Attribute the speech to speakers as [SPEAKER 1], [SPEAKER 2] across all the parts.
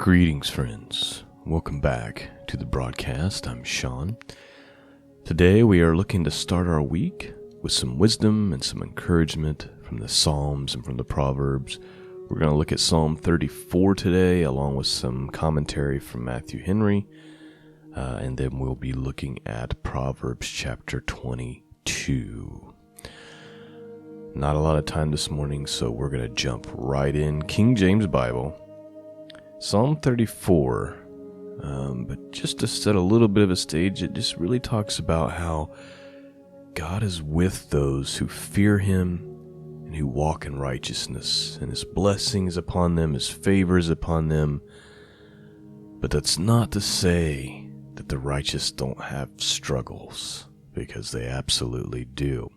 [SPEAKER 1] Greetings, friends. Welcome back to the broadcast. I'm Shawn. Today we are looking to start our week with some wisdom and some encouragement from the Psalms and from the Proverbs. We're going to look at Psalm 34 today, along with some commentary from Matthew Henry, and then we'll be looking at Proverbs chapter 22. Not a lot of time this morning, so we're going to jump right in. King James Bible, Psalm 34, but just to set a little bit of a stage, it just really talks about how God is with those who fear Him and who walk in righteousness, and His blessing is upon them, His favor is upon them. But that's not to say that the righteous don't have struggles, because they absolutely do,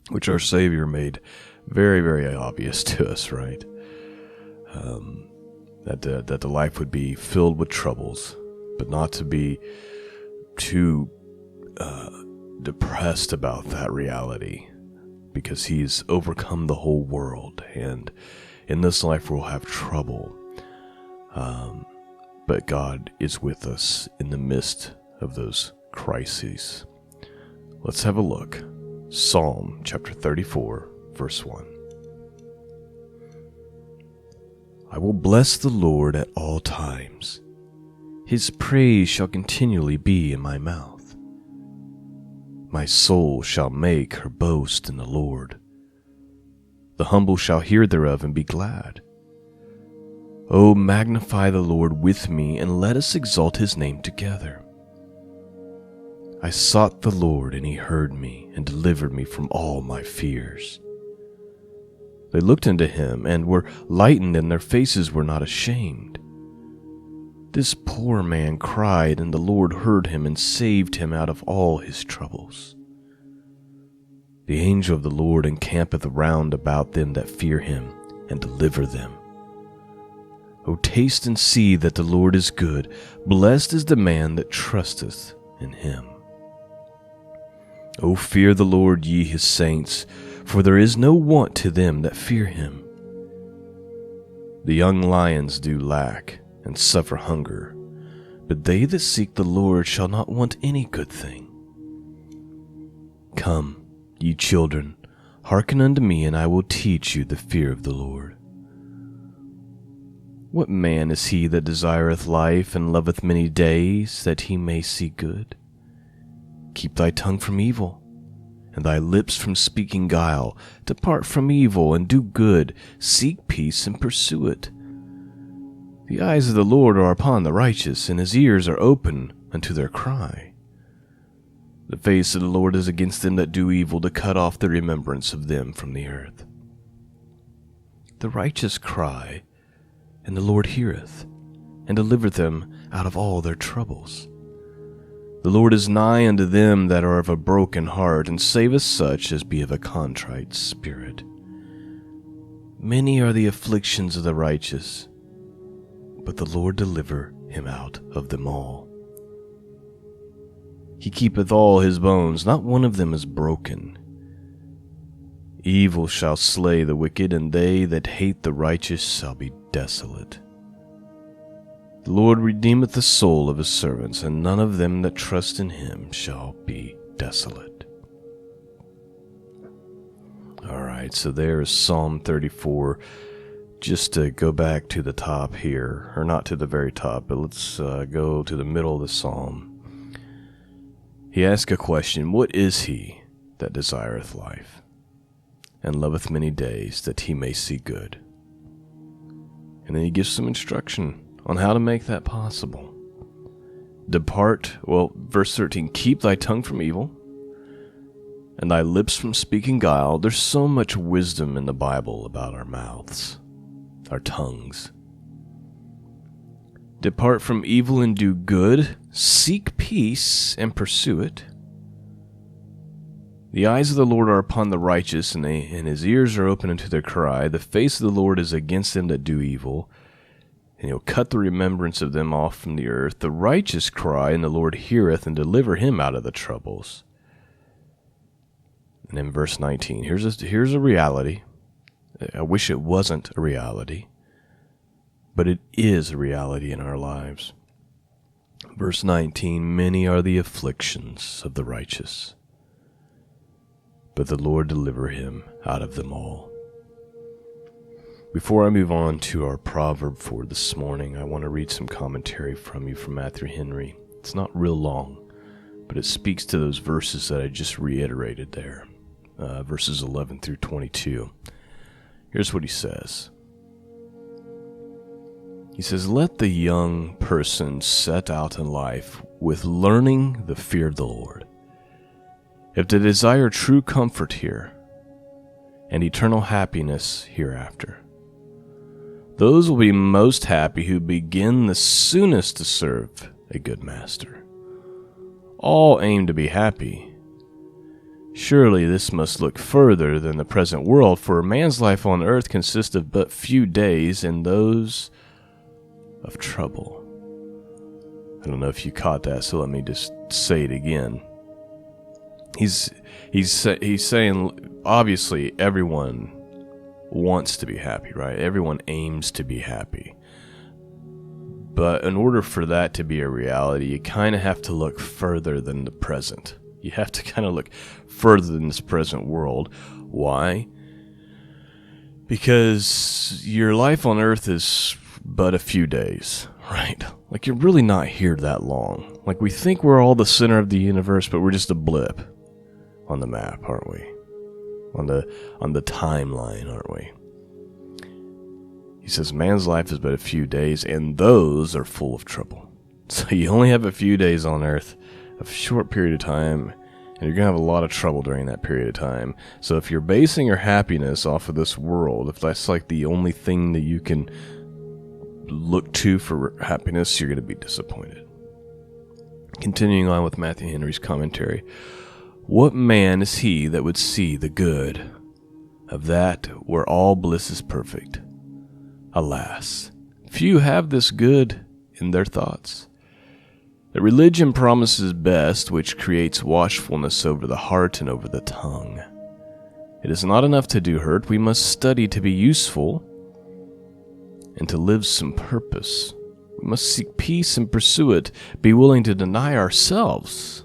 [SPEAKER 1] which our Savior made very, very obvious to us, right? That the life would be filled with troubles, but not to be too depressed about that reality, because He's overcome the whole world, and in this life we'll have trouble, but God is with us in the midst of those crises. Let's have a look. Psalm chapter 34, verse 1. I will bless the Lord at all times. His praise shall continually be in my mouth. My soul shall make her boast in the Lord. The humble shall hear thereof and be glad. O magnify the Lord with me, and let us exalt His name together. I sought the Lord, and He heard me, and delivered me from all my fears. They looked unto Him, and were lightened, and their faces were not ashamed. This poor man cried, and the Lord heard him, and saved him out of all his troubles. The angel of the Lord encampeth round about them that fear Him, and deliver them. O taste and see that the Lord is good. Blessed is the man that trusteth in Him. O fear the Lord, ye His saints, for there is no want to them that fear Him. The young lions do lack, and suffer hunger, but they that seek the Lord shall not want any good thing. Come, ye children, hearken unto me, and I will teach you the fear of the Lord. What man is he that desireth life, and loveth many days, that he may see good? Keep thy tongue from evil, and thy lips from speaking guile. Depart from evil, and do good. Seek peace, and pursue it. The eyes of the Lord are upon the righteous, and His ears are open unto their cry. The face of the Lord is against them that do evil, to cut off the remembrance of them from the earth. The righteous cry, and the Lord heareth, and delivereth them out of all their troubles. The Lord is nigh unto them that are of a broken heart, and saveth such as be of a contrite spirit. Many are the afflictions of the righteous, but the Lord deliver him out of them all. He keepeth all his bones, not one of them is broken. Evil shall slay the wicked, and they that hate the righteous shall be desolate. The Lord redeemeth the soul of His servants, and none of them that trust in Him shall be desolate. Alright, so there's Psalm 34. Just to go back to the top here, or not to the very top, but let's go to the middle of the psalm. He asks a question: what is he that desireth life, and loveth many days, that he may see good? And then he gives some instruction on how to make that possible. Verse 13, keep thy tongue from evil, and thy lips from speaking guile. There's so much wisdom in the Bible about our mouths, our tongues. Depart from evil and do good. Seek peace and pursue it. The eyes of the Lord are upon the righteous, and His ears are open unto their cry. The face of the Lord is against them that do evil, and He'll cut the remembrance of them off from the earth. The righteous cry, and the Lord heareth, and deliver him out of the troubles. And in verse 19, here's a reality. I wish it wasn't a reality, but it is a reality in our lives. Verse 19, many are the afflictions of the righteous, but the Lord deliver him out of them all. Before I move on to our proverb for this morning, I want to read some commentary from Matthew Henry. It's not real long, but it speaks to those verses that I just reiterated there, verses 11 through 22. Here's what he says. He says, let the young person set out in life with learning the fear of the Lord. If they desire true comfort here and eternal happiness hereafter, those will be most happy who begin the soonest to serve a good master. All aim to be happy. Surely this must look further than the present world, for a man's life on earth consists of but few days, and those of trouble. I don't know if you caught that, so let me just say it again. He's saying, obviously, everyone wants to be happy, right? Everyone aims to be happy. But in order for that to be a reality, you kind of have to look further than the present. You have to kind of look further than this present world. Why? Because your life on earth is but a few days, right? Like, you're really not here that long. Like, we think we're all the center of the universe, but we're just a blip on the map, aren't we? On the timeline, aren't we? He says, man's life is but a few days, and those are full of trouble. So you only have a few days on earth, a short period of time, and you're going to have a lot of trouble during that period of time. So if you're basing your happiness off of this world, if that's like the only thing that you can look to for happiness, you're going to be disappointed. Continuing on with Matthew Henry's commentary, what man is he that would see the good of that where all bliss is perfect? Alas, few have this good in their thoughts. The religion promises best, which creates watchfulness over the heart and over the tongue. It is not enough to do hurt, we must study to be useful and to live some purpose. We must seek peace and pursue it, be willing to deny ourselves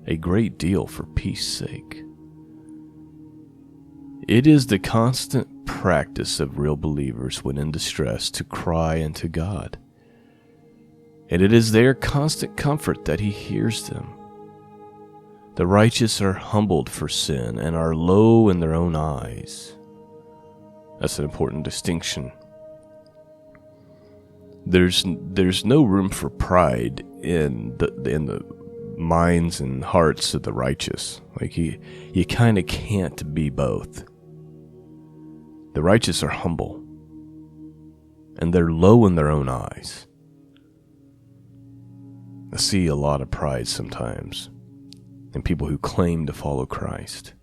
[SPEAKER 1] a great deal for peace sake. It is the constant practice of real believers when in distress to cry unto God, and it is their constant comfort that He hears them. The righteous are humbled for sin and are low in their own eyes. That's an important distinction. There's no room for pride in the minds and hearts of the righteous. Like, you kind of can't be both. The righteous are humble, and they're low in their own eyes. I see a lot of pride sometimes in people who claim to follow Christ.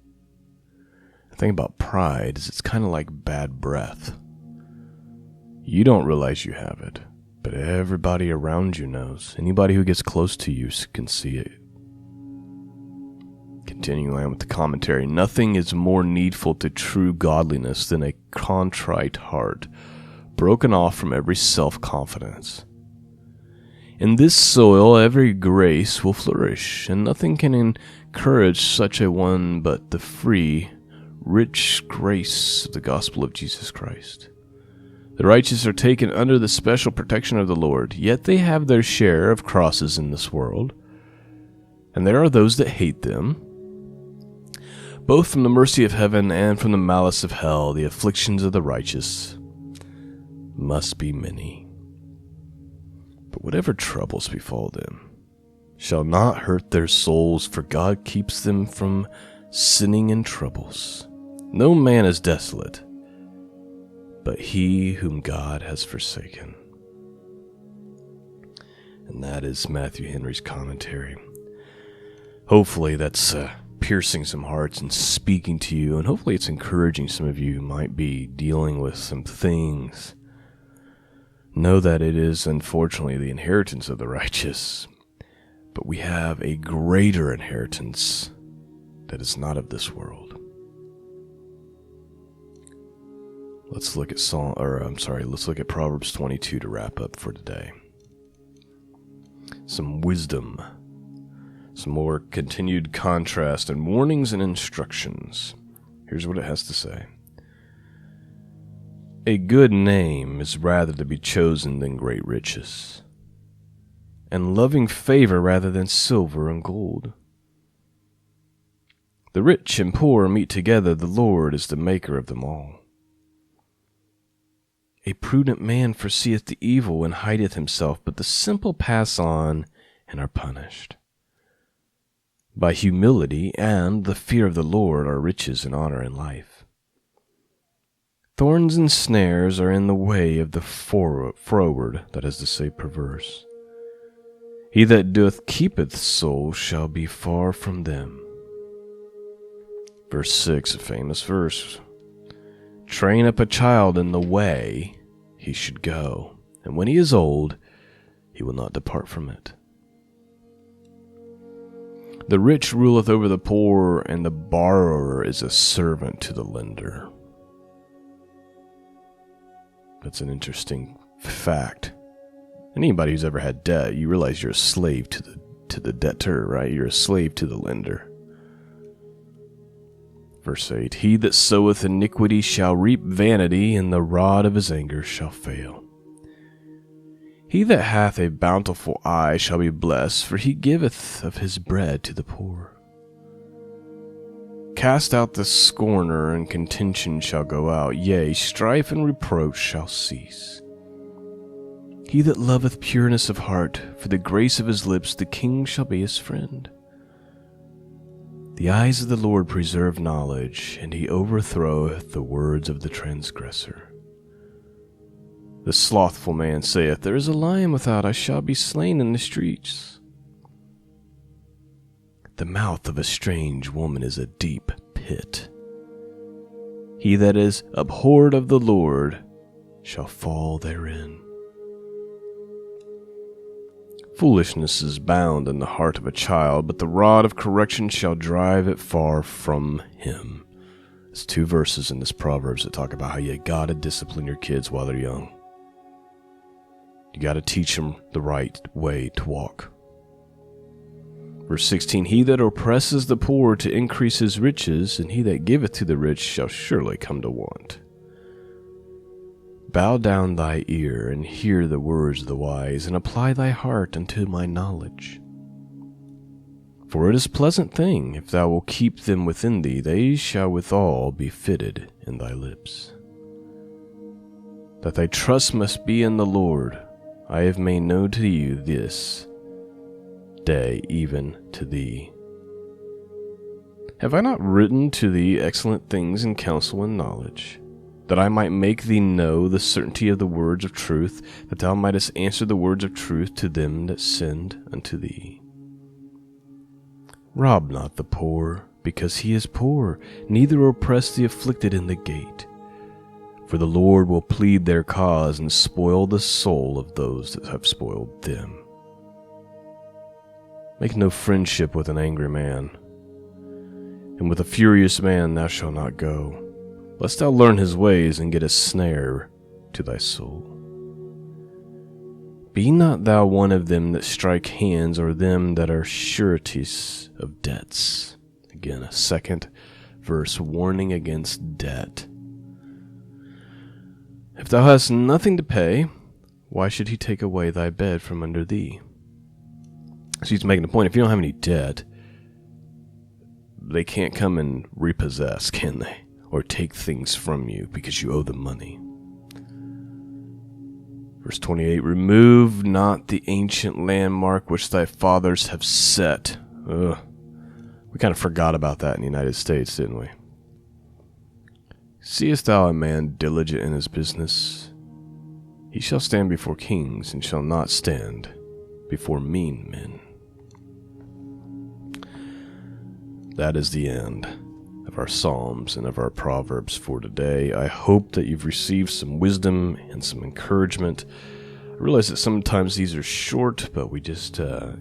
[SPEAKER 1] The thing about pride is it's kind of like bad breath. You don't realize you have it, but everybody around you knows. Anybody who gets close to you can see it. Continuing on with the commentary, nothing is more needful to true godliness than a contrite heart, broken off from every self-confidence. In this soil every grace will flourish, and nothing can encourage such a one but the free, rich grace of the gospel of Jesus Christ. The righteous are taken under the special protection of the Lord, yet they have their share of crosses in this world, and there are those that hate them. Both from the mercy of heaven and from the malice of hell, the afflictions of the righteous must be many. But whatever troubles befall them shall not hurt their souls, for God keeps them from sinning in troubles. No man is desolate, but he whom God has forsaken. And that is Matthew Henry's commentary. Hopefully that's piercing some hearts and speaking to you, and hopefully it's encouraging some of you who might be dealing with some things. Know that it is unfortunately the inheritance of the righteous, but we have a greater inheritance that is not of this world. let's look at Proverbs 22 to wrap up for today. Some wisdom, some more continued contrast and warnings and instructions. Here's what it has to say. A good name is rather to be chosen than great riches, and loving favor rather than silver and gold. The rich and poor meet together, the Lord is the maker of them all. A prudent man foreseeth the evil and hideth himself, but the simple pass on and are punished. By humility and the fear of the Lord are riches and honor and life. Thorns and snares are in the way of the froward, that is to say, perverse. He that doth keepeth soul shall be far from them. Verse 6, a famous verse. Train up a child in the way he should go, and when he is old, he will not depart from it. The rich ruleth over the poor, and the borrower is a servant to the lender. That's an interesting fact. Anybody who's ever had debt, you realize you're a slave to the debtor, right? You're a slave to the lender. Verse 8, He that soweth iniquity shall reap vanity, and the rod of his anger shall fail. He that hath a bountiful eye shall be blessed, for he giveth of his bread to the poor. Cast out the scorner, and contention shall go out, yea, strife and reproach shall cease. He that loveth pureness of heart, for the grace of his lips the king shall be his friend. The eyes of the Lord preserve knowledge, and he overthroweth the words of the transgressor. The slothful man saith, There is a lion without, I shall be slain in the streets. The mouth of a strange woman is a deep pit. He that is abhorred of the Lord shall fall therein. Foolishness is bound in the heart of a child, but the rod of correction shall drive it far from him. There's 2 verses in this Proverbs that talk about how you gotta discipline your kids while they're young. You gotta teach them the right way to walk. Verse 16, He that oppresses the poor to increase his riches, and he that giveth to the rich shall surely come to want. Bow down thy ear, and hear the words of the wise, and apply thy heart unto my knowledge. For it is a pleasant thing, if thou wilt keep them within thee, they shall withal be fitted in thy lips. That thy trust must be in the Lord, I have made known to you this day, even to thee. Have I not written to thee excellent things in counsel and knowledge, that I might make thee know the certainty of the words of truth, that thou mightest answer the words of truth to them that send unto thee? Rob not the poor, because he is poor, neither oppress the afflicted in the gate. For the Lord will plead their cause, and spoil the soul of those that have spoiled them. Make no friendship with an angry man, and with a furious man thou shalt not go, lest thou learn his ways and get a snare to thy soul. Be not thou one of them that strike hands, or them that are sureties of debts. Again, a second verse warning against debt. If thou hast nothing to pay, why should he take away thy bed from under thee? So he's making a point, if you don't have any debt, they can't come and repossess, can they? Or take things from you because you owe them money. Verse 28, Remove not the ancient landmark which thy fathers have set. We kind of forgot about that in the United States, didn't we? Seest thou a man diligent in his business? He shall stand before kings, and shall not stand before mean men. That is the end of our Psalms and of our Proverbs for today. I hope that you've received some wisdom and some encouragement. I realize that sometimes these are short, but we just, rather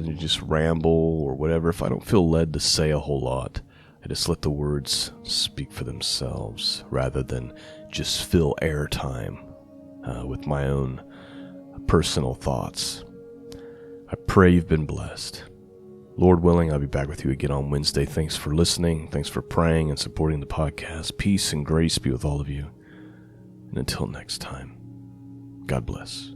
[SPEAKER 1] than just ramble or whatever, if I don't feel led to say a whole lot, and just let the words speak for themselves rather than just fill airtime with my own personal thoughts. I pray you've been blessed. Lord willing, I'll be back with you again on Wednesday. Thanks for listening. Thanks for praying and supporting the podcast. Peace and grace be with all of you. And until next time, God bless.